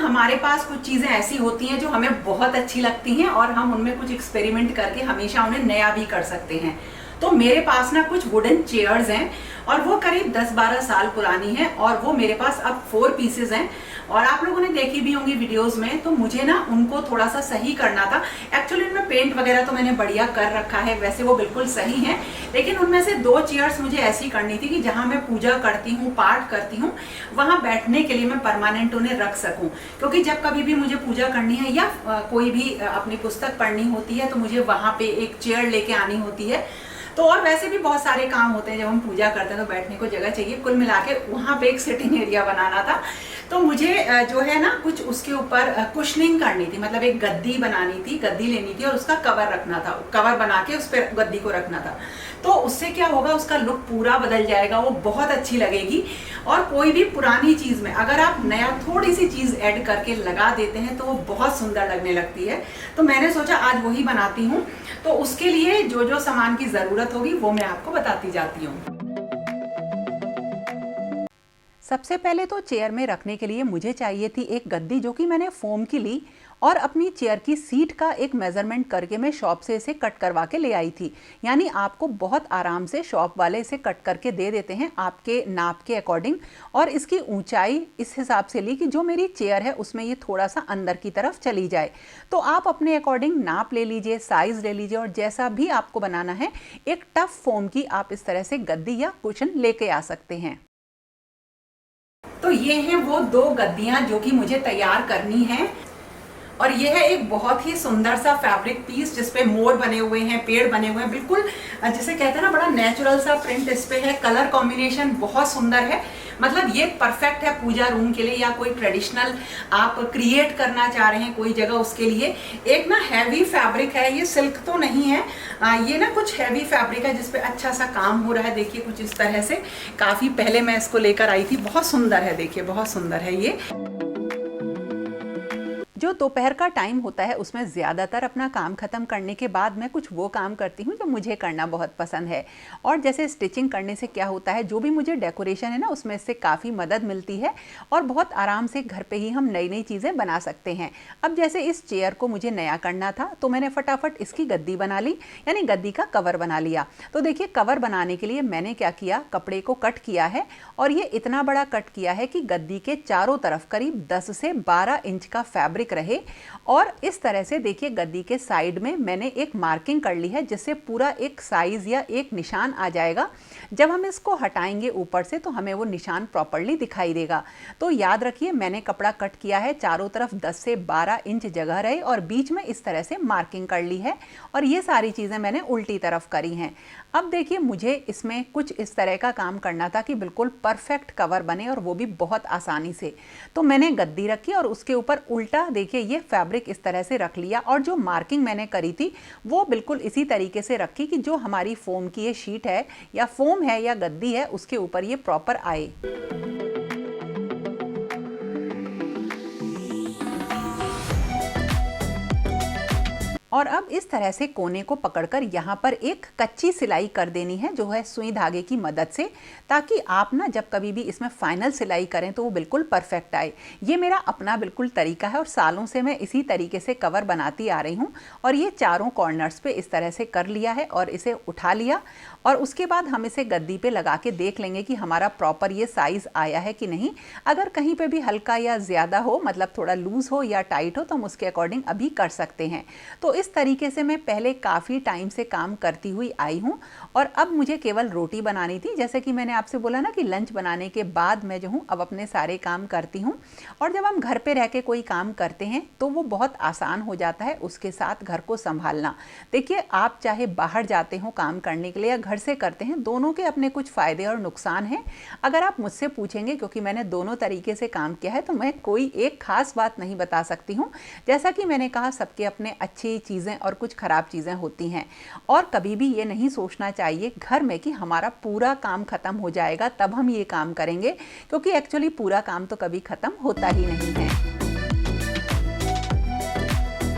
हमारे पास कुछ चीजें ऐसी होती हैं जो हमें बहुत अच्छी लगती हैं और हम उनमें कुछ एक्सपेरिमेंट करके हमेशा उन्हें नया भी कर सकते हैं। तो मेरे पास ना कुछ वुडन चेयर्स हैं और वो करीब 10-12 साल पुरानी है और वो मेरे पास अब 4 पीसेस हैं और आप लोगों ने देखी भी होंगी वीडियोस में। तो मुझे ना उनको थोड़ा सा सही करना था। एक्चुअली उनमें पेंट वगैरह तो मैंने बढ़िया कर रखा है, वैसे वो बिल्कुल सही है, लेकिन उनमें से 2 चेयर्स मुझे ऐसी करनी थी कि जहां मैं पूजा करती हूँ, पाठ करती हूँ, वहां बैठने के लिए मैं परमानेंट उन्हें रख सकूं। क्योंकि जब कभी भी मुझे पूजा करनी है या कोई भी अपनी पुस्तक पढ़नी होती है तो मुझे वहां पे एक चेयर लेके आनी होती है। तो और वैसे भी बहुत सारे काम होते हैं, जब हम पूजा करते हैं तो बैठने को जगह चाहिए। कुल मिला के वहां पे एक सिटिंग एरिया बनाना था। तो मुझे जो है ना कुछ उसके ऊपर कुशनिंग करनी थी, मतलब एक गद्दी बनानी थी, गद्दी लेनी थी और उसका कवर रखना था, कवर बना के उस पर गद्दी को रखना था। तो उससे क्या होगा, उसका लुक पूरा बदल जाएगा, वो बहुत अच्छी लगेगी। और कोई भी पुरानी चीज में अगर आप नया थोड़ी सी चीज ऐड करके लगा देते हैं तो वो बहुत सुंदर लगने लगती है। तो मैंने सोचा आज वही बनाती हूँ। तो उसके लिए जो जो सामान की जरूरत होगी वो मैं आपको बताती जाती हूँ। सबसे पहले तो चेयर में रखने के लिए मुझे चाहिए थी एक गद्दी, जो कि मैंने फोम की ली और अपनी चेयर की सीट का एक मेजरमेंट करके मैं शॉप से इसे कट करवा के ले आई थी। यानी आपको बहुत आराम से शॉप वाले इसे कट करके दे देते हैं आपके नाप के अकॉर्डिंग। और इसकी ऊंचाई इस हिसाब से ली कि जो मेरी चेयर है उसमें ये थोड़ा सा अंदर की तरफ चली जाए। तो आप अपने अकॉर्डिंग नाप ले लीजिए, साइज ले लीजिए और जैसा भी आपको बनाना है एक टफ फोम की आप इस तरह से गद्दी या कुशन लेके आ सकते हैं। तो ये हैं वो 2 गद्दियां जो कि मुझे तैयार करनी है। और ये है एक बहुत ही सुंदर सा फैब्रिक पीस जिसपे मोर बने हुए हैं, पेड़ बने हुए हैं, बिल्कुल जिसे कहते हैं ना बड़ा नेचुरल सा प्रिंट इस पे है। कलर कॉम्बिनेशन बहुत सुंदर है, मतलब ये परफेक्ट है पूजा रूम के लिए या कोई ट्रेडिशनल आप क्रिएट करना चाह रहे हैं कोई जगह, उसके लिए। एक ना हैवी फैब्रिक है, ये सिल्क तो नहीं है, ये ना कुछ हैवी फैब्रिक है जिसपे अच्छा सा काम हो रहा है। देखिए कुछ इस तरह से, काफी पहले मैं इसको लेकर आई थी, बहुत सुंदर है, देखिए बहुत सुंदर है ये। जो दोपहर का टाइम होता है उसमें ज़्यादातर अपना काम ख़त्म करने के बाद मैं कुछ वो काम करती हूँ जो मुझे करना बहुत पसंद है। और जैसे स्टिचिंग करने से क्या होता है, जो भी मुझे डेकोरेशन है ना उसमें से काफ़ी मदद मिलती है और बहुत आराम से घर पे ही हम नई नई चीज़ें बना सकते हैं। अब जैसे इस चेयर को मुझे नया करना था तो मैंने फटाफट इसकी गद्दी बना ली, यानी गद्दी का कवर बना लिया। तो देखिए कवर बनाने के लिए मैंने क्या किया, कपड़े को कट किया है और ये इतना बड़ा कट किया है कि गद्दी के चारों तरफ करीब 10 से 12 इंच का फैब्रिक रहे। और इस तरह से देखिए गद्दी के साइड में मैंने एक मार्किंग कर ली है जिससे पूरा एक साइज या एक निशान आ जाएगा। जब हम इसको हटाएंगे ऊपर से तो हमें वो निशान प्रॉपर्ली दिखाई देगा। तो याद रखिए मैंने कपड़ा कट किया है, चारों तरफ 10 से 12 इंच जगह रहे और बीच में इस तरह से मार्किंग कर ली है और ये सारी चीज़ें मैंने उल्टी तरफ करी हैं। अब देखिए मुझे इसमें कुछ इस तरह का काम करना था कि बिल्कुल परफेक्ट कवर बने और वो भी बहुत आसानी से। तो मैंने गद्दी रखी और उसके ऊपर उल्टा देखिए ये फैब्रिक इस तरह से रख लिया और जो मार्किंग मैंने करी थी वो बिल्कुल इसी तरीके से रखी कि जो हमारी फोम की ये शीट है या फोम है या गद्दी है उसके ऊपर ये प्रॉपर आए। और अब इस तरह से कोने को पकड़कर यहाँ पर एक कच्ची सिलाई कर देनी है जो है सुई धागे की मदद से, ताकि आप ना जब कभी भी इसमें फाइनल सिलाई करें तो वो बिल्कुल परफेक्ट आए। ये मेरा अपना बिल्कुल तरीका है और सालों से मैं इसी तरीके से कवर बनाती आ रही हूँ। और ये चारों कॉर्नर्स पे इस तरह से कर लिया है और इसे उठा लिया और उसके बाद हम इसे गद्दी पे लगा के देख लेंगे कि हमारा प्रॉपर ये साइज़ आया है कि नहीं। अगर कहीं पे भी हल्का या ज़्यादा हो, मतलब थोड़ा लूज़ हो या टाइट हो, तो हम उसके अकॉर्डिंग अभी कर सकते हैं। तो इस तरीके से मैं पहले काफ़ी टाइम से काम करती हुई आई हूँ और अब मुझे केवल रोटी बनानी थी। जैसे कि मैंने आपसे बोला ना कि लंच बनाने के बाद मैं जो हूँ अब अपने सारे काम करती हूँ। और जब हम घर पे रह के कोई काम करते हैं तो वो बहुत आसान हो जाता है उसके साथ घर को संभालना। देखिए, आप चाहे बाहर जाते हो काम करने के लिए या घर से करते हैं, दोनों के अपने कुछ फ़ायदे और नुकसान हैं। अगर आप मुझसे पूछेंगे, क्योंकि मैंने दोनों तरीके से काम किया है, तो मैं कोई एक खास बात नहीं बता सकती हूँ। जैसा कि मैंने कहा, सबके अपने अच्छी चीज़ें और कुछ ख़राब चीज़ें होती हैं और कभी भी ये नहीं सोचना चाहिए घर में कि हमारा पूरा काम ख़त्म हो जाएगा तब हम ये काम करेंगे, क्योंकि एक्चुअली पूरा काम तो कभी ख़त्म होता ही नहीं है।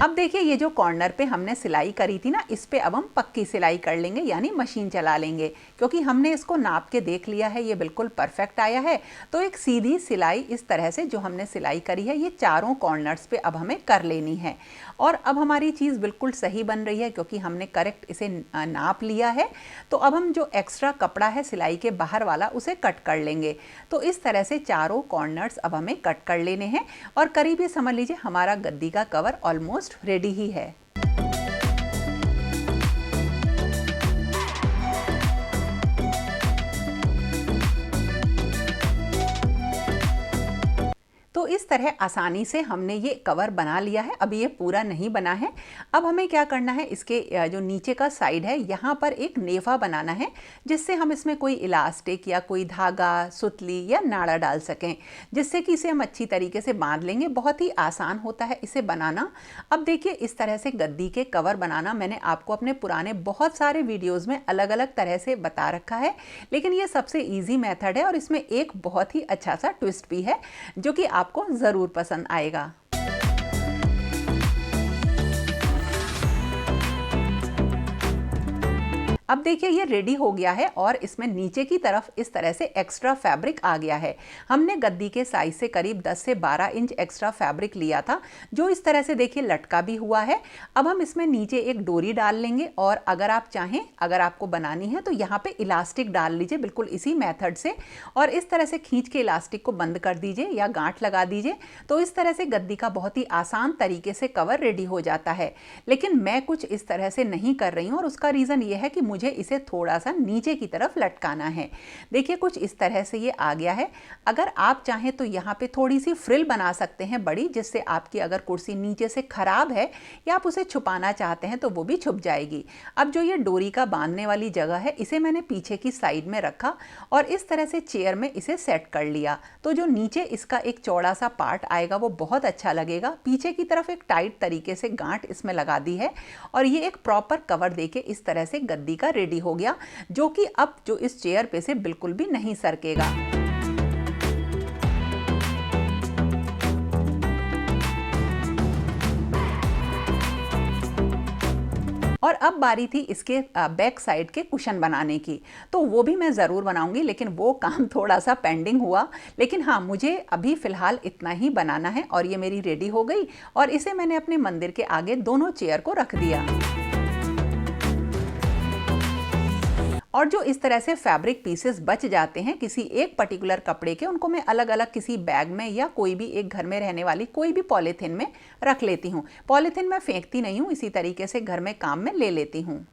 अब देखिए, ये जो कॉर्नर पे हमने सिलाई करी थी ना, इस पे अब हम पक्की सिलाई कर लेंगे, यानी मशीन चला लेंगे, क्योंकि हमने इसको नाप के देख लिया है, ये बिल्कुल परफेक्ट आया है। तो एक सीधी सिलाई इस तरह से जो हमने सिलाई करी है, ये चारों कॉर्नर्स पे अब हमें कर लेनी है। और अब हमारी चीज़ बिल्कुल सही बन रही है, क्योंकि हमने करेक्ट इसे नाप लिया है। तो अब हम जो एक्स्ट्रा कपड़ा है सिलाई के बाहर वाला, उसे कट कर लेंगे। तो इस तरह से चारों कॉर्नर्स अब हमें कट कर लेने हैं और करीब ये समझ लीजिए हमारा गद्दी का कवर ऑलमोस्ट रेडी ही है। तो इस तरह आसानी से हमने ये कवर बना लिया है। अभी ये पूरा नहीं बना है। अब हमें क्या करना है, इसके जो नीचे का साइड है, यहाँ पर एक नेफा बनाना है, जिससे हम इसमें कोई इलास्टिक या कोई धागा, सुतली या नाड़ा डाल सकें, जिससे कि इसे हम अच्छी तरीके से बांध लेंगे। बहुत ही आसान होता है इसे बनाना। अब देखिए, इस तरह से गद्दी के कवर बनाना मैंने आपको अपने पुराने बहुत सारे वीडियोज़ में अलग अलग तरह से बता रखा है, लेकिन ये सबसे ईजी मेथड है और इसमें एक बहुत ही अच्छा सा ट्विस्ट भी है, जो कि आपको ज़रूर पसंद आएगा। अब देखिए, ये रेडी हो गया है और इसमें नीचे की तरफ इस तरह से एक्स्ट्रा फैब्रिक आ गया है। हमने गद्दी के साइज से करीब 10 से 12 इंच एक्स्ट्रा फैब्रिक लिया था, जो इस तरह से देखिए लटका भी हुआ है। अब हम इसमें नीचे एक डोरी डाल लेंगे और अगर आप चाहें, अगर आपको बनानी है तो यहाँ पे इलास्टिक डाल लीजिए, बिल्कुल इसी मेथड से, और इस तरह से खींच के इलास्टिक को बंद कर दीजिए या गांठ लगा दीजिए। तो इस तरह से गद्दी का बहुत ही आसान तरीके से कवर रेडी हो जाता है। लेकिन मैं कुछ इस तरह से नहीं कर रही हूँ और उसका रीज़न ये है कि मुझे इसे थोड़ा सा नीचे की तरफ लटकाना है। देखिए, कुछ इस तरह से ये आ गया है। अगर आप चाहें तो यहाँ पे थोड़ी सी फ्रिल बना सकते हैं बड़ी, जिससे आपकी अगर कुर्सी नीचे से खराब है या आप उसे छुपाना चाहते हैं तो वो भी छुप जाएगी। अब जो ये डोरी का बांधने वाली जगह है, इसे मैंने पीछे की साइड में रखा और इस तरह से चेयर में इसे सेट कर लिया। तो जो नीचे इसका एक चौड़ा सा पार्ट आएगा वो बहुत अच्छा लगेगा। पीछे की तरफ एक टाइट तरीके से गांठ इसमें लगा दी है और ये एक प्रॉपर कवर देके इस तरह से गद्दी का रेडी हो गया, जो कि अब जो इस चेयर पे से बिल्कुल भी नहीं सरकेगा। और अब बारी थी इसके बैक साइड के कुशन बनाने की। तो वो भी मैं ज़रूर बनाऊंगी, लेकिन वो काम थोड़ा सा पेंडिंग हुआ। लेकिन हाँ, मुझे अभी फ़िलहाल इतना ही बनाना है और ये मेरी रेडी हो गई और इसे मैंने अपने मंदिर के आगे दोनों चेयर को रख दिया। और जो इस तरह से फैब्रिक पीसेस बच जाते हैं किसी एक पर्टिकुलर कपड़े के, उनको मैं अलग अलग किसी बैग में या कोई भी एक घर में रहने वाली कोई भी पॉलीथिन में रख लेती हूँ। पॉलीथिन मैं फेंकती नहीं हूँ, इसी तरीके से घर में काम में ले लेती हूँ।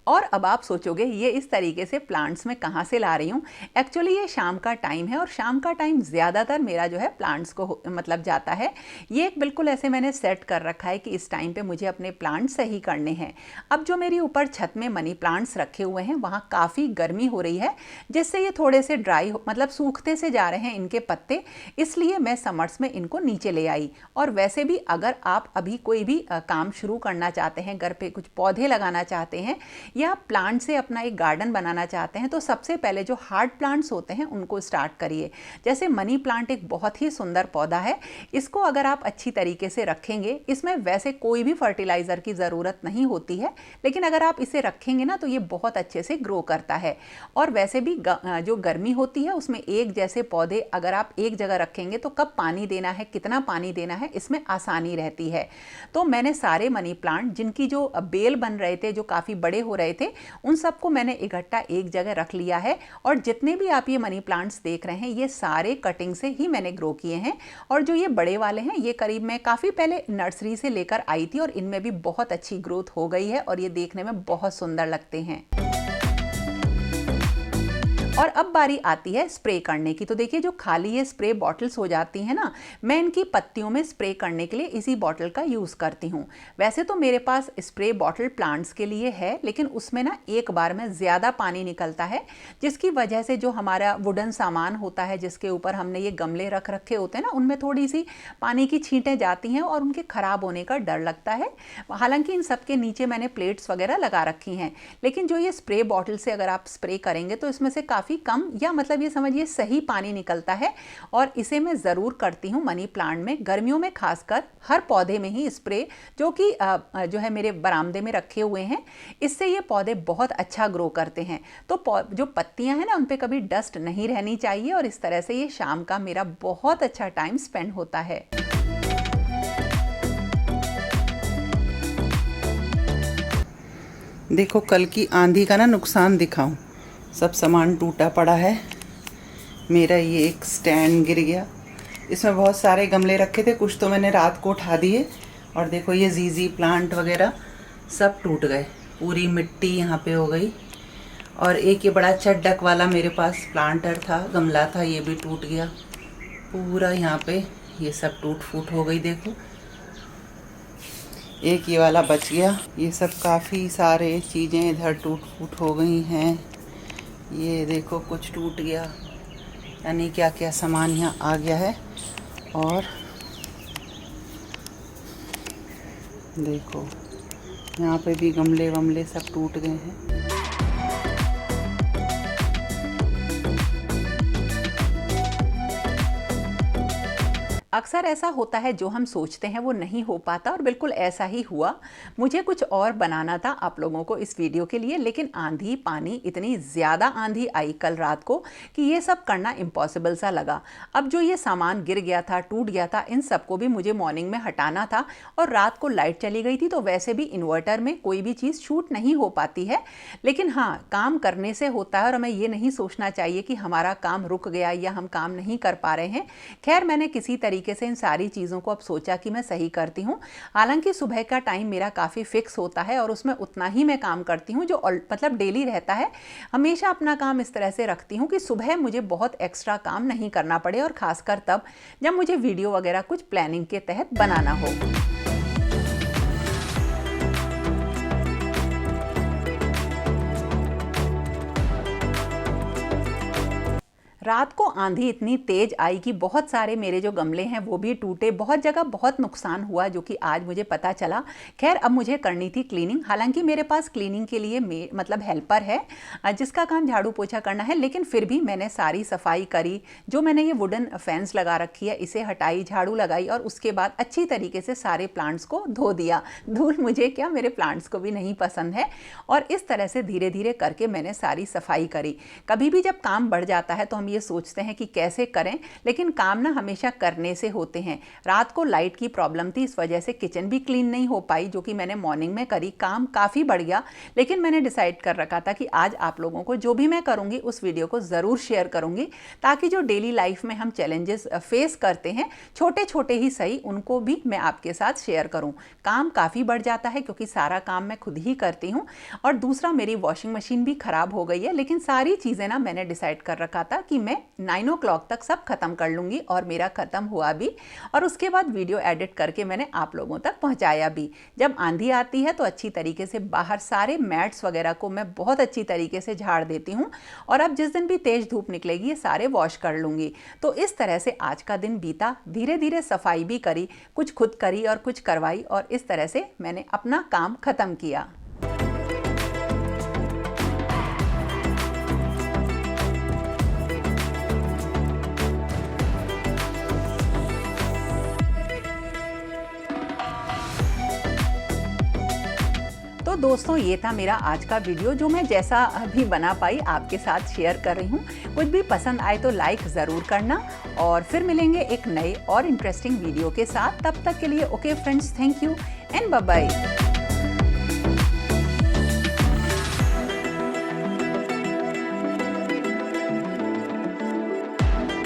और अब आप सोचोगे ये इस तरीके से प्लांट्स में कहाँ से ला रही हूँ। एक्चुअली ये शाम का टाइम है और शाम का टाइम ज़्यादातर मेरा जो है प्लांट्स को मतलब जाता है। ये एक बिल्कुल ऐसे मैंने सेट कर रखा है कि इस टाइम पे मुझे अपने प्लांट्स सही करने हैं। अब जो मेरी ऊपर छत में मनी प्लांट्स रखे हुए हैं, वहाँ काफ़ी गर्मी हो रही है, जिससे ये थोड़े से ड्राई मतलब सूखते से जा रहे हैं इनके पत्ते, इसलिए मैं समर्स में इनको नीचे ले आई। और वैसे भी अगर आप अभी कोई भी काम शुरू करना चाहते हैं, घर पे कुछ पौधे लगाना चाहते हैं या प्लांट से अपना एक गार्डन बनाना चाहते हैं, तो सबसे पहले जो हार्ड प्लांट्स होते हैं उनको स्टार्ट करिए। जैसे मनी प्लांट एक बहुत ही सुंदर पौधा है, इसको अगर आप अच्छी तरीके से रखेंगे, इसमें वैसे कोई भी फर्टिलाइज़र की ज़रूरत नहीं होती है, लेकिन अगर आप इसे रखेंगे ना तो ये बहुत अच्छे से ग्रो करता है। और वैसे भी जो गर्मी होती है उसमें एक जैसे पौधे अगर आप एक जगह रखेंगे तो कब पानी देना है, कितना पानी देना है, इसमें आसानी रहती है। तो मैंने सारे मनी प्लांट जिनकी जो बेल बन रहे थे, जो काफ़ी बड़े हो रहे गए थे उन सबको मैंने इकट्ठा एक जगह रख लिया है। और जितने भी आप ये मनी प्लांट्स देख रहे हैं ये सारे कटिंग से ही मैंने ग्रो किए हैं। और जो ये बड़े वाले हैं ये करीब मैं काफ़ी पहले नर्सरी से लेकर आई थी और इनमें भी बहुत अच्छी ग्रोथ हो गई है और ये देखने में बहुत सुंदर लगते हैं। और अब बारी आती है स्प्रे करने की। तो देखिए जो खाली ये स्प्रे बॉटल्स हो जाती हैं ना, मैं इनकी पत्तियों में स्प्रे करने के लिए इसी बॉटल का यूज़ करती हूँ। वैसे तो मेरे पास स्प्रे बॉटल प्लांट्स के लिए है, लेकिन उसमें ना एक बार में ज़्यादा पानी निकलता है, जिसकी वजह से जो हमारा वुडन सामान होता है जिसके ऊपर हमने ये गमले रख रखे होते हैं ना, उनमें थोड़ी सी पानी की छींटें जाती हैं और उनके ख़राब होने का डर लगता है। हालांकि इन सब के नीचे मैंने प्लेट्स वगैरह लगा रखी हैं, लेकिन जो ये स्प्रे बॉटल से अगर आप स्प्रे करेंगे तो इसमें से काफ़ी कम या मतलब ये समझिए सही पानी निकलता है। और इसे मैं ज़रूर करती हूँ मनी प्लांट में, गर्मियों में खासकर हर पौधे में ही स्प्रे, जो कि जो है मेरे बरामदे में रखे हुए हैं। इससे ये पौधे बहुत अच्छा ग्रो करते हैं। तो जो पत्तियां हैं ना उन पे कभी डस्ट नहीं रहनी चाहिए और इस तरह से ये शाम का मेरा बहुत अच्छा टाइम स्पेंड होता है। देखो कल की आंधी का ना नुकसान दिखाऊं, सब सामान टूटा पड़ा है। मेरा ये एक स्टैंड गिर गया, इसमें बहुत सारे गमले रखे थे, कुछ तो मैंने रात को उठा दिए। और देखो ये जीजी प्लांट वगैरह सब टूट गए, पूरी मिट्टी यहाँ पे हो गई। और एक ये बड़ा चड्डक वाला मेरे पास प्लांटर था, गमला था, ये भी टूट गया पूरा। यहाँ पे ये सब टूट फूट हो गई। देखो एक ये वाला बच गया। ये सब काफ़ी सारे चीज़ें इधर टूट फूट हो गई हैं। ये देखो कुछ टूट गया, यानी क्या क्या सामान यहाँ आ गया है। और देखो यहाँ पे भी गमले वमले सब टूट गए हैं। अक्सर ऐसा होता है जो हम सोचते हैं वो नहीं हो पाता, और बिल्कुल ऐसा ही हुआ। मुझे कुछ और बनाना था आप लोगों को इस वीडियो के लिए, लेकिन आंधी पानी, इतनी ज़्यादा आंधी आई कल रात को कि ये सब करना इम्पॉसिबल सा लगा। अब जो ये सामान गिर गया था, टूट गया था, इन सबको भी मुझे मॉर्निंग में हटाना था। और रात को लाइट चली गई थी, तो वैसे भी इन्वर्टर में कोई भी चीज़ शूट नहीं हो पाती है। लेकिन हाँ, काम करने से होता है और हमें ये नहीं सोचना चाहिए कि हमारा काम रुक गया या हम काम नहीं कर पा रहे हैं। खैर मैंने किसी तरीके से इन सारी चीज़ों को अब सोचा कि मैं सही करती हूँ। हालांकि सुबह का टाइम मेरा काफ़ी फिक्स होता है और उसमें उतना ही मैं काम करती हूँ जो मतलब डेली रहता है। हमेशा अपना काम इस तरह से रखती हूँ कि सुबह मुझे बहुत एक्स्ट्रा काम नहीं करना पड़े, और ख़ासकर तब जब मुझे वीडियो वगैरह कुछ प्लानिंग के तहत बनाना हो। रात को आंधी इतनी तेज आई कि बहुत सारे मेरे जो गमले हैं वो भी टूटे, बहुत जगह बहुत नुकसान हुआ, जो कि आज मुझे पता चला। खैर अब मुझे करनी थी क्लीनिंग। हालांकि मेरे पास क्लीनिंग के लिए मतलब हेल्पर है जिसका काम झाड़ू पोछा करना है, लेकिन फिर भी मैंने सारी सफाई करी। जो मैंने ये वुडन फेंस लगा रखी है इसे हटाई, झाड़ू लगाई, और उसके बाद अच्छी तरीके से सारे प्लांट्स को धो दिया। धूल मुझे क्या, मेरे प्लांट्स को भी नहीं पसंद है। और इस तरह से धीरे धीरे करके मैंने सारी सफाई करी। कभी भी जब काम बढ़ जाता है तो हम ये सोचते हैं कि कैसे करें, लेकिन काम ना हमेशा करने से होते हैं। रात को लाइट की प्रॉब्लम थी, इस वजह से किचन भी क्लीन नहीं हो पाई, जो कि मैंने मॉर्निंग में करी। काम काफ़ी बढ़ गया, लेकिन मैंने डिसाइड कर रखा था कि आज आप लोगों को जो भी मैं करूंगी उस वीडियो को ज़रूर शेयर करूंगी, ताकि जो डेली लाइफ में हम चैलेंजेस फेस करते हैं, छोटे छोटे ही सही, उनको भी मैं आपके साथ शेयर करूं। काम काफ़ी बढ़ जाता है क्योंकि सारा काम मैं खुद ही करती हूं, और दूसरा मेरी वॉशिंग मशीन भी ख़राब हो गई है। लेकिन सारी चीज़ें ना मैंने डिसाइड कर रखा था कि मैं 9 o'clock तक सब खत्म कर लूँगी, और मेरा ख़त्म हुआ भी। और उसके बाद वीडियो एडिट करके मैंने आप लोगों तक पहुँचाया भी। जब आंधी आती है तो अच्छी तरीके से बाहर सारे मैट्स वगैरह को मैं बहुत अच्छी तरीके से झाड़ देती हूँ, और अब जिस दिन भी तेज़ धूप निकलेगी ये सारे वॉश कर लूँगी। तो इस तरह से आज का दिन बीता। धीरे धीरे सफाई भी करी, कुछ खुद करी और कुछ करवाई, और इस तरह से मैंने अपना काम ख़त्म किया। तो दोस्तों ये था मेरा आज का वीडियो, जो मैं जैसा भी बना पाई आपके साथ शेयर कर रही हूँ। कुछ भी पसंद आए तो लाइक ज़रूर करना, और फिर मिलेंगे एक नए और इंटरेस्टिंग वीडियो के साथ। तब तक के लिए okay friends, thank you and bye bye.